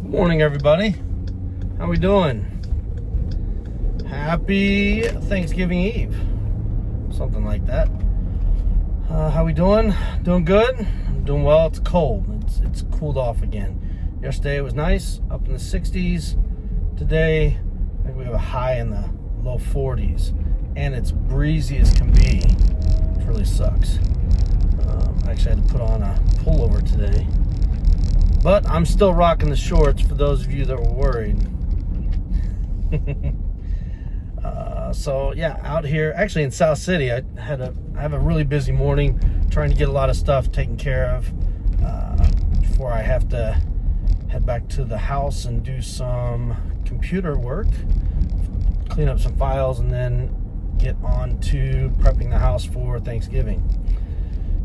Morning, everybody. How we doing? Happy Thanksgiving Eve. Something like that. How we doing? Doing good? I'm doing well. It's cold. It's cooled off again. Yesterday it was nice, up in the 60s. Today, I think we have a high in the low 40s. And it's breezy as can be. It really sucks. I actually had to put on a pullover today. But I'm still rocking the shorts for those of you that were worried. So yeah, out here, actually in South City, I have a really busy morning trying to get a lot of stuff taken care of before I have to head back to the house and do some computer work, clean up some files, and then get on to prepping the house for Thanksgiving.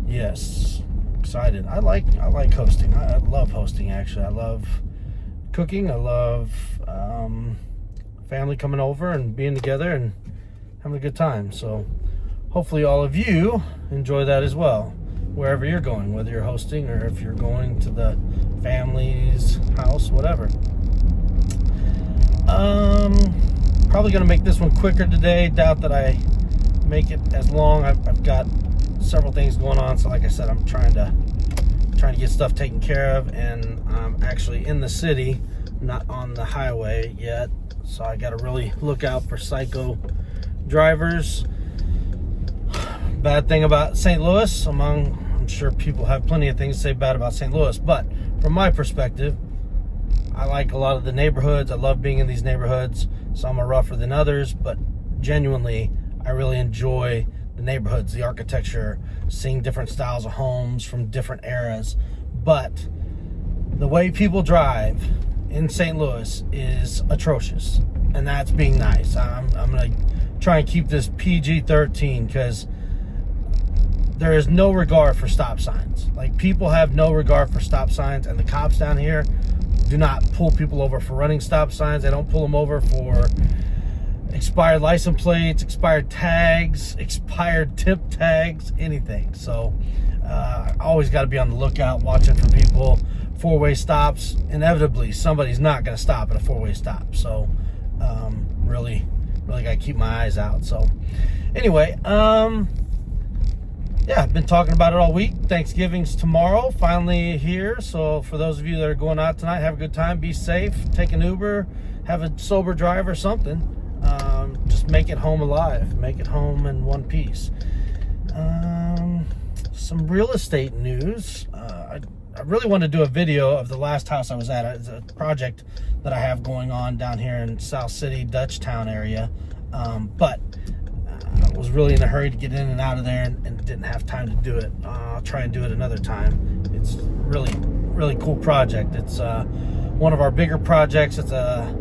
Yes. Excited. I like hosting. I love hosting, actually. I love cooking. I love family coming over and being together and having a good time. So hopefully all of you enjoy that as well, wherever you're going, whether you're hosting or if you're going to the family's house, whatever. Probably going to make this one quicker today. Doubt that I make it as long. I've got several things going on, so like I said, I'm trying to get stuff taken care of, and I'm actually in the city, not on the highway yet, so I got to really look out for psycho drivers. Bad thing about St. Louis, I'm sure people have plenty of things to say bad about St. Louis, but from my perspective, I like a lot of the neighborhoods. I love being in these neighborhoods. Some are rougher than others, but genuinely, I really enjoy the neighborhoods, the architecture, seeing different styles of homes from different eras. But the way people drive in St. Louis is atrocious, and that's being nice. I'm gonna try and keep this PG-13 because there is no regard for stop signs. Like, people have no regard for stop signs, and the cops down here do not pull people over for running stop signs. They don't pull them over for expired license plates, expired tags, expired tip tags, anything. So I always got to be on the lookout, watching for people. Four-way stops, inevitably somebody's not going to stop at a four-way stop. So really got to keep my eyes out. So anyway, yeah, I've been talking about it all week. Thanksgiving's tomorrow, finally here. So for those of you that are going out tonight, have a good time, be safe, take an Uber, have a sober drive or something. Just make it home alive. Make it home in one piece. Some real estate news. I really want to do a video of the last house I was at. It's a project that I have going on down here in South City, Dutchtown area. But I was really in a hurry to get in and out of there and didn't have time to do it. I'll try and do it another time. It's really cool project. It's one of our bigger projects. It's a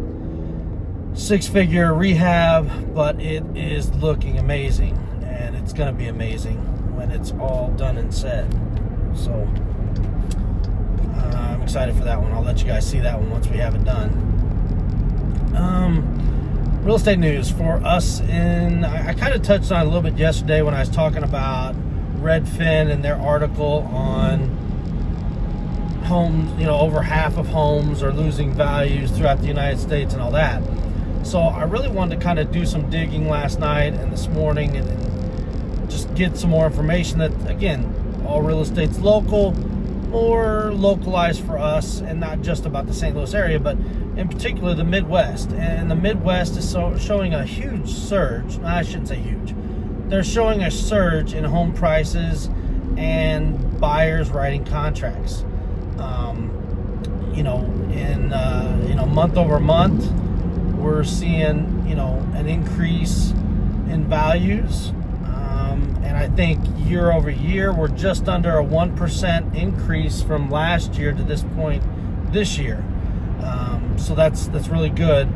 6-figure rehab, but it is looking amazing, and it's going to be amazing when it's all done and said. So I'm excited for that one. I'll let you guys see that one once we have it done. Real estate news for us I kind of touched on it a little bit yesterday when I was talking about Redfin and their article on homes. Over half of homes are losing values throughout the United States and all that. So I really wanted to kind of do some digging last night and this morning and just get some more information that, again, all real estate's local, more localized for us, and not just about the St. Louis area, but in particular the Midwest. And the Midwest is showing a huge surge. I shouldn't say huge. They're showing a surge in home prices and buyers writing contracts. Month over month, we're seeing, an increase in values. And I think year over year, we're just under a 1% increase from last year to this point this year. So that's really good.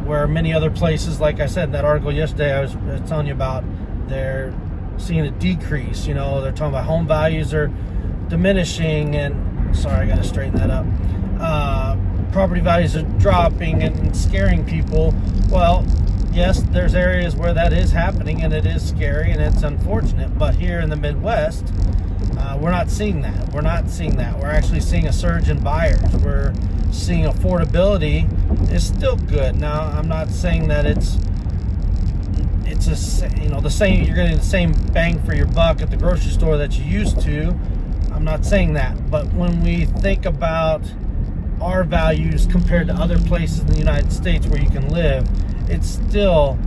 Where many other places, like I said in that article yesterday, I was telling you about, they're seeing a decrease. They're talking about home values are diminishing, and sorry, I got to straighten that up. Property values are dropping and scaring people. Well, yes, there's areas where that is happening, and it is scary and it's unfortunate. But here in the Midwest, We're not seeing that. We're actually seeing a surge in buyers. We're seeing affordability is still good. Now, I'm not saying that it's the same. You're getting the same bang for your buck at the grocery store that you used to. I'm not saying that, but when we think about our values compared to other places in the United States where you can live, it's still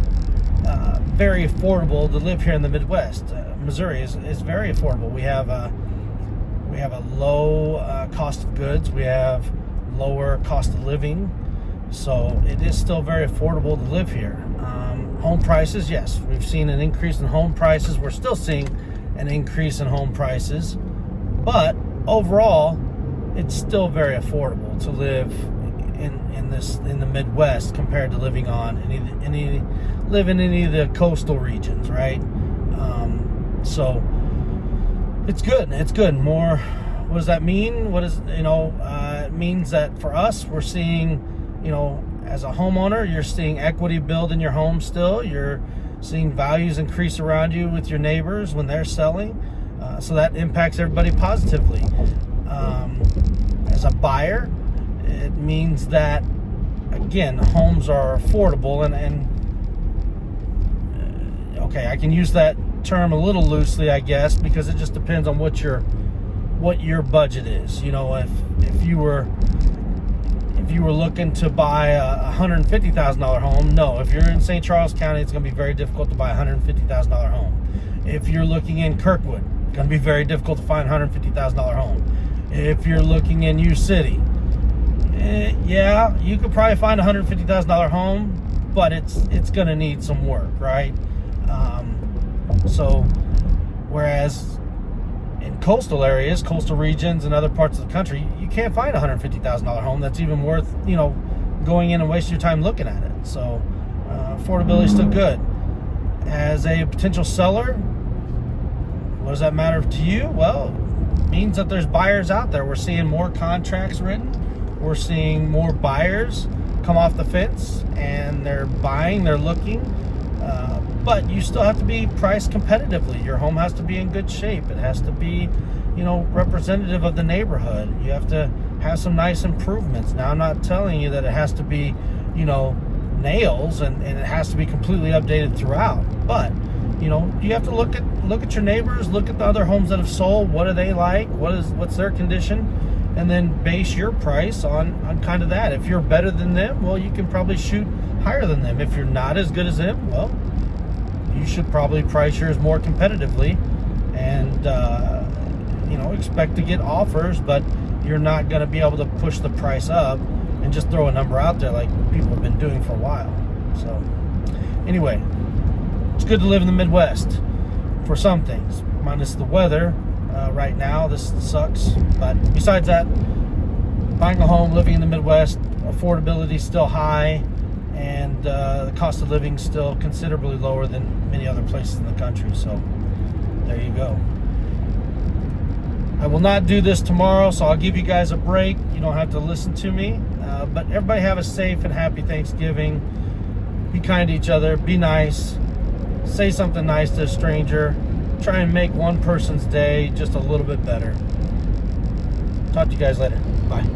very affordable to live here in the Midwest. Missouri is very affordable. We have a low cost of goods. We have lower cost of living, so it is still very affordable to live here. Home prices, yes, we've seen an increase in home prices. We're still seeing an increase in home prices, but overall, it's still very affordable to live in the Midwest compared to living on any of the coastal regions, right? So it's good. It's good. More. What does that mean? It means that for us, we're seeing, as a homeowner, you're seeing equity build in your home still. You're seeing values increase around you with your neighbors when they're selling. So that impacts everybody positively. As a buyer, it means that, again, homes are affordable and okay, I can use that term a little loosely, I guess, because it just depends on what your budget is. If you were looking to buy a $150,000 home, no. If you're in St. Charles County, it's going to be very difficult to buy a $150,000 home. If you're looking in Kirkwood, it's going to be very difficult to find a $150,000 home. If you're looking in U City, yeah, you could probably find a $150,000 home, but it's going to need some work, right? So, whereas in coastal areas, coastal regions, and other parts of the country, you can't find a $150,000 home that's even worth, going in and wasting your time looking at it. So, affordability is still good. As a potential seller, what does that matter to you? Well, it means that there's buyers out there. We're seeing more contracts written. We're seeing more buyers come off the fence, and they're buying, they're looking. But you still have to be priced competitively. Your home has to be in good shape. It has to be, representative of the neighborhood. You have to have some nice improvements. Now, I'm not telling you that it has to be, nails and it has to be completely updated throughout. But, you have to look at your neighbors, look at the other homes that have sold. What are they like? What's their condition? And then base your price on kind of that. If you're better than them, well, you can probably shoot higher than them. If you're not as good as them, well, you should probably price yours more competitively and, expect to get offers, but you're not going to be able to push the price up and just throw a number out there like people have been doing for a while. So, anyway, it's good to live in the Midwest for some things, minus the weather. Right now, this sucks. But besides that, buying a home, living in the Midwest, affordability is still high, and the cost of living is still considerably lower than many other places in the country. So there you go. I will not do this tomorrow, so I'll give you guys a break. You don't have to listen to me. But everybody have a safe and happy Thanksgiving. Be kind to each other. Be nice. Say something nice to a stranger. Try and make one person's day just a little bit better. Talk to you guys later. Bye.